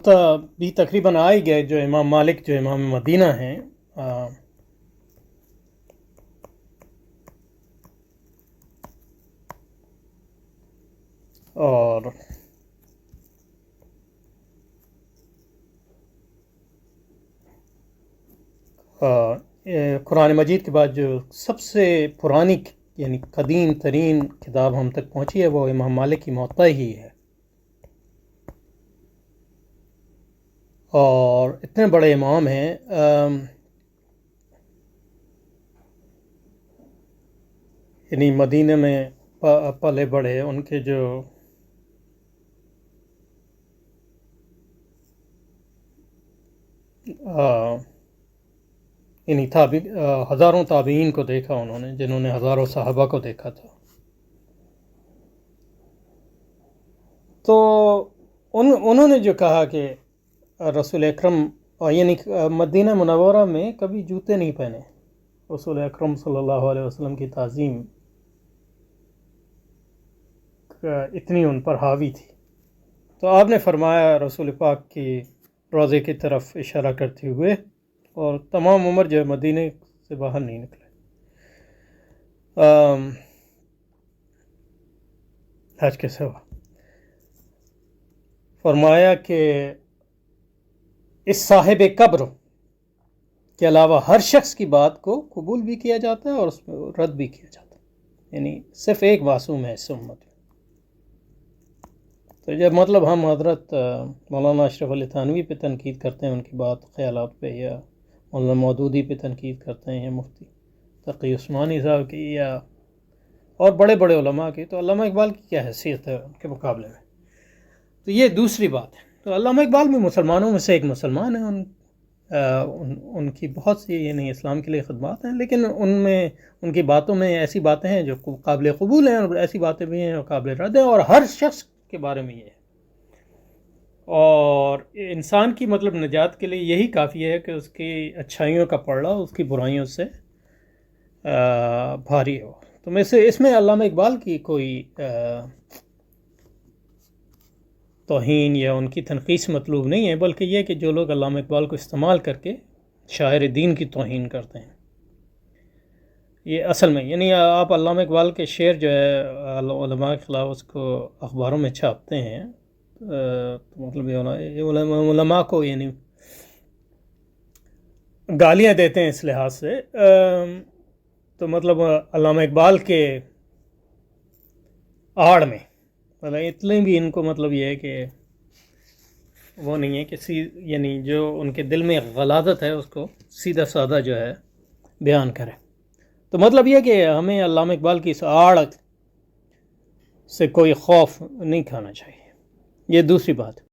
بھی تقریباً آ ہی گئے جو امام مالک جو امام مدینہ ہیں، اور قرآن مجید کے بعد جو سب سے پرانی یعنی قدیم ترین کتاب ہم تک پہنچی ہے وہ امام مالک کی موطا ہی ہے، اور اتنے بڑے امام ہیں، یعنی مدینہ میں پلے بڑے، ان کے جو یعنی ہزاروں تابعین کو دیکھا انہوں نے، جنہوں نے ہزاروں صحابہ کو دیکھا تھا. تو انہوں نے جو کہا کہ رسول اکرم یعنی مدینہ منورہ میں کبھی جوتے نہیں پہنے، رسول اکرم صلی اللہ علیہ وسلم کی تعظیم اتنی ان پر حاوی تھی. تو آپ نے فرمایا رسول پاک کی روضے کی طرف اشارہ کرتے ہوئے، اور تمام عمر جو ہے مدینہ سے باہر نہیں نکلے. حج کے سوا فرمایا کہ اس صاحب قبر کے علاوہ ہر شخص کی بات کو قبول بھی کیا جاتا ہے اور اس میں رد بھی کیا جاتا ہے، یعنی صرف ایک معصوم ہے اس امت میں. تو جب مطلب ہم حضرت مولانا اشرف علی تھانوی پہ تنقید کرتے ہیں، ان کی بات خیالات پہ، یا مولانا مودودی پہ تنقید کرتے ہیں، یا مفتی تقی عثمانی صاحب کی، یا اور بڑے بڑے علماء کی، تو علامہ اقبال کی کیا حیثیت ہے ان کے مقابلے میں؟ تو یہ دوسری بات ہے. تو علامہ اقبال بھی مسلمانوں میں سے ایک مسلمان ہیں، ان کی بہت سی یعنی اسلام کے لیے خدمات ہیں، لیکن ان میں ان کی باتوں میں ایسی باتیں ہیں جو قابل قبول ہیں، اور ایسی باتیں بھی ہیں جو قابل رد ہیں، اور ہر شخص کے بارے میں یہ ہے. اور انسان کی مطلب نجات کے لیے یہی کافی ہے کہ اس کی اچھائیوں کا پلڑا اس کی برائیوں سے بھاری ہو. تو اس میں علامہ اقبال کی کوئی توہین یا ان کی تنقیص مطلوب نہیں ہے، بلکہ یہ کہ جو لوگ علامہ اقبال کو استعمال کر کے شاعر دین کی توہین کرتے ہیں، یہ اصل میں یعنی آپ علامہ اقبال کے شعر جو ہے علماء کے خلاف اس کو اخباروں میں چھاپتے ہیں، تو مطلب یہ علماء کو یعنی گالیاں دیتے ہیں اس لحاظ سے. تو مطلب علامہ اقبال کے آڑ میں مطلب اتنے بھی ان کو مطلب یہ ہے کہ وہ نہیں ہے کہ یعنی جو ان کے دل میں غلاظت ہے اس کو سیدھا سادہ جو ہے بیان کرے. تو مطلب یہ کہ ہمیں علامہ اقبال کی اس آڑ سے کوئی خوف نہیں کھانا چاہیے. یہ دوسری بات.